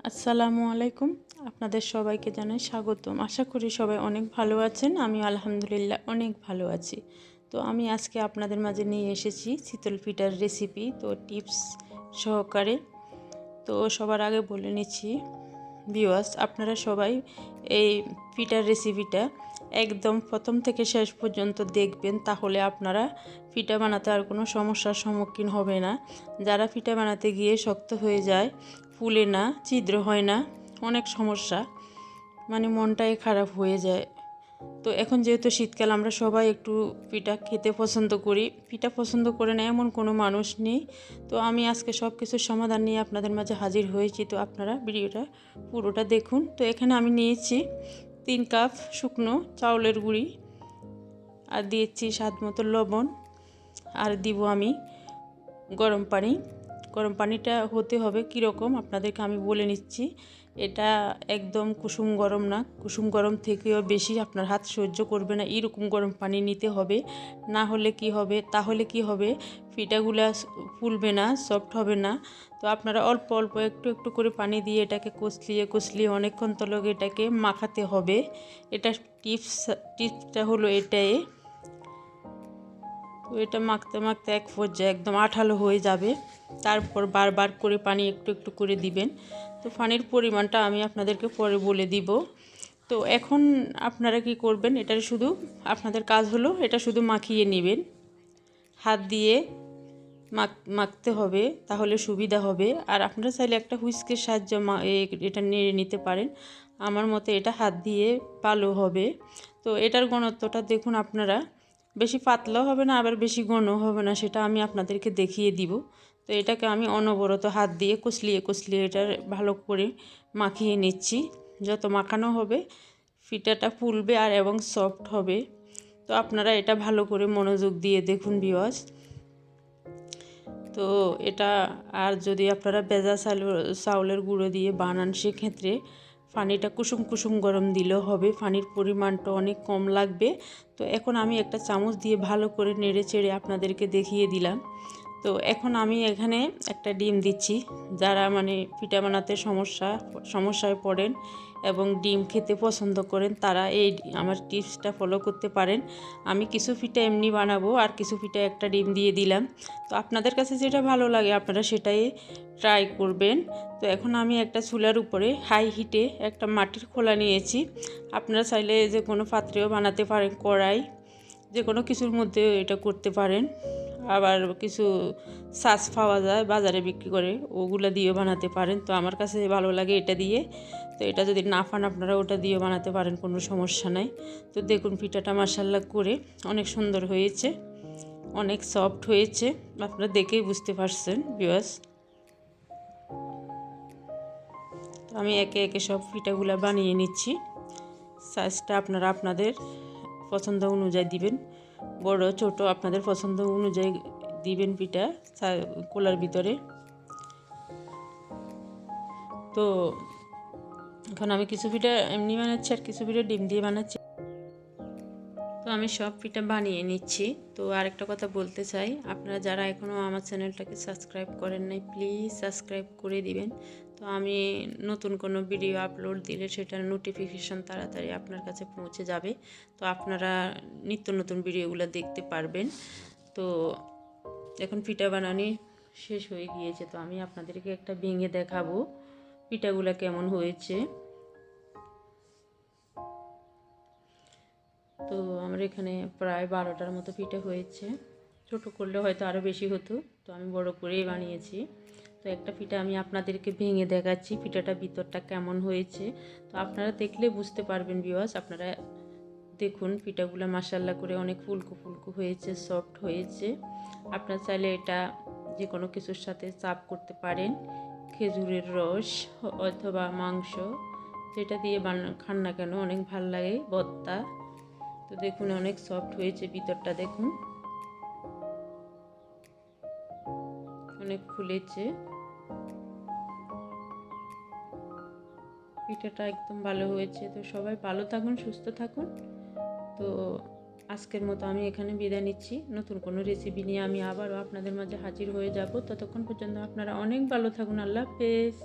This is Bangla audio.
আসসালামু আলাইকুম। আপনাদের সবাইকে জানাই স্বাগতম। আশা করি সবাই অনেক ভালো আছেন। আমি আলহামদুলিল্লাহ অনেক ভালো আছি। তো আমি আজকে আপনাদের মাঝে নিয়ে এসেছি শীতল পিঠার রেসিপি, তো টিপস সহকারে। তো সবার আগে বলে নিচ্ছি ভিউয়ার্স, আপনারা সবাই এই পিঠার রেসিপিটা একদম প্রথম থেকে শেষ পর্যন্ত দেখবেন, তাহলে আপনারা পিঠা বানাতে আর কোনো সমস্যার সম্মুখীন হবে না। যারা পিঠা বানাতে গিয়ে শক্ত হয়ে যায়, ফুলে না, ছিদ্র হয় না, অনেক সমস্যা, মানে মনটাই খারাপ হয়ে যায়। তো এখন যেহেতু শীতকাল, আমরা সবাই একটু পিঠা খেতে পছন্দ করি। পিঠা পছন্দ করে না এমন কোনো মানুষ নেই। তো আমি আজকে সব কিছুর সমাধান নিয়ে আপনাদের মাঝে হাজির হয়েছি। তো আপনারা ভিডিওটা পুরোটা দেখুন। তো এখানে আমি নিয়েছি 3 কাপ শুকনো চাউলের গুঁড়ি, আর দিয়েছি স্বাদ মতো লবণ, আর দিব আমি গরম পানি। গরম পানিটা হতে হবে কীরকম আপনাদেরকে আমি বলে নিচ্ছি। এটা একদম কুসুম গরম না, কুসুম গরম থেকেও বেশি আপনার হাত সহ্য করবে না, এরকম গরম পানি নিতে হবে। না হলে কি হবে, তাহলে কি হবে, পিঠাগুলা ফুলবে না, সফট হবে না। তো আপনারা অল্প অল্প একটু একটু করে পানি দিয়ে এটাকে কষলিয়ে অনেকক্ষণ তলকে এটাকে মাখাতে হবে। এটা টিপসটা হলো এটাই। তো এটা মাখতে মাখতে এক পর্যায়ে একদম আঠালো হয়ে যাবে। তারপর বারবার করে পানি একটু একটু করে দিবেন। তো পানির পরিমাণটা আমি আপনাদেরকে পরে বলে দিব। তো এখন আপনারা কি করবেন, এটার শুধু আপনাদের কাজ হলো এটা শুধু মাখিয়ে নেবেন। হাত দিয়ে মাখতে হবে, তাহলে সুবিধা হবে। আর আপনারা চাইলে একটা হুইস্কের সাহায্যে এটা নেড়ে নিতে পারেন। আমার মতে এটা হাত দিয়ে ভালো হবে। তো এটার ঘনত্বটা দেখুন আপনারা, বেশি পাতলাও হবে না, আবার বেশি ঘনও হবে না, সেটা আমি আপনাদেরকে দেখিয়ে দিব। তো এটাকে আমি অনবরত হাত দিয়ে কষলিয়ে এটা ভালো করে মাখিয়ে নিচ্ছি। যত মাখানো হবে পিঠাটা ফুলবে আর এবং সফট হবে। তো আপনারা এটা ভালো করে মনোযোগ দিয়ে দেখুন ভিউয়ার্স। তো এটা, আর যদি আপনারা ভেজা চাউলের গুঁড়ো দিয়ে বানান, সেক্ষেত্রে পানিটা কুসুম কুসুম গরম দিলেও হবে, পানির পরিমাণটা অনেক কম লাগবে। তো এখন আমি একটা চামচ দিয়ে ভালো করে নেড়ে চেড়ে আপনাদেরকে দেখিয়ে দিলাম। তো এখন আমি এখানে একটা ডিম দিচ্ছি। যারা মানে পিঠা বানাতে সমস্যায় পড়েন এবং ডিম খেতে পছন্দ করেন, তারা এই আমার টিপসটা ফলো করতে পারেন। আমি কিছু পিঠা এমনি বানাবো, আর কিছু পিঠা একটা ডিম দিয়ে দিলাম। তো আপনাদের কাছে যেটা ভালো লাগে আপনারা সেটাই ট্রাই করবেন। তো এখন আমি একটা চুলার উপরে হাই হিটে একটা মাটির খোলা নিয়েছি। আপনারা চাইলে যে কোনো পাত্রেও বানাতে পারেন, কড়াই, যে কোনো কিছুর মধ্যে এটা করতে পারেন। আবার কিছু সাস পাওয়া যায় বাজারে বিক্রি করে, ওগুলো দিয়েও বানাতে পারেন। তো আমার কাছে ভালো লাগে এটা দিয়ে। তো এটা যদি না পান আপনারা ওটা দিয়েও বানাতে পারেন, কোনো সমস্যা নাই। তো দেখুন পিঠাটা মাশাআল্লাহ করে অনেক সুন্দর হয়েছে, অনেক সফট হয়েছে, আপনারা দেখেই বুঝতে পারছেন ভিউয়ার্স। তো আমি একে একে সব পিঠাগুলো বানিয়ে নিচ্ছি। সাইজটা আপনারা আপনাদের পছন্দ অনুযায়ী দিবেন, বড় ছোট আপনাদের পছন্দ অনুযায়ী দিবেন পিঠা কোলার ভিতরে। তো এখন আমি কিছু পিঠা এমনি বানাচ্ছি, আর কিছু পিঠা ডিম দিয়ে বানাচ্ছি। তো আমি সব পিঠা বানিয়ে নিচ্ছি। তো আরেকটা কথা বলতে চাই, আপনারা যারা এখনও আমার চ্যানেলটাকে সাবস্ক্রাইব করেন নাই, প্লিজ সাবস্ক্রাইব করে দিবেন। তো আমি নতুন কোনো ভিডিও আপলোড দিলে সেটার নোটিফিকেশান তাড়াতাড়ি আপনার কাছে পৌঁছে যাবে। তো আপনারা নিত্য নতুন ভিডিওগুলো দেখতে পারবেন। তো এখন পিঠা বানানি শেষ হয়ে গিয়েছে। তো আমি আপনাদেরকে একটা ভেঙে দেখাবো পিঠাগুলো কেমন হয়েছে। তো আমার এখানে প্রায় 12টার মতো পিঠা হয়েছে। ছোট করলে হয়তো আরও বেশি হতো, তো আমি বড় করেই বানিয়েছি। তো একটা পিঠা আমি আপনাদেরকে ভেঙে দেখাচ্ছি পিঠাটা ভিতরটা কেমন হয়েছে। তো আপনারা দেখলে বুঝতে পারবেন ভিউয়ার্স। আপনারা দেখুন পিঠাগুলো মাশাআল্লাহ করে অনেক ফুলকো ফুলকো হয়েছে, সফট হয়েছে। আপনারা চাইলে এটা যে কোনো কিছুর সাথে চাপ করতে পারেন, খেজুরের রস অথবা মাংস, যেটা দিয়ে খান না কেন অনেক ভালো লাগে, ভর্তা। তো দেখুন অনেক সফট হয়েছে ভিতরটা, দেখুন অনেক ফুলেছে, পিঠাটা একদম ভালো হয়েছে। তো সবাই ভালো থাকুন, সুস্থ থাকুন। তো আজকের মতো আমি এখানে বিদায় নিচ্ছি। নতুন কোনো রেসিপি নিয়ে আমি আবারও আপনাদের মাঝে হাজির হয়ে যাব। ততক্ষণ পর্যন্ত আপনারা অনেক ভালো থাকুন। আল্লাহ হাফেজ।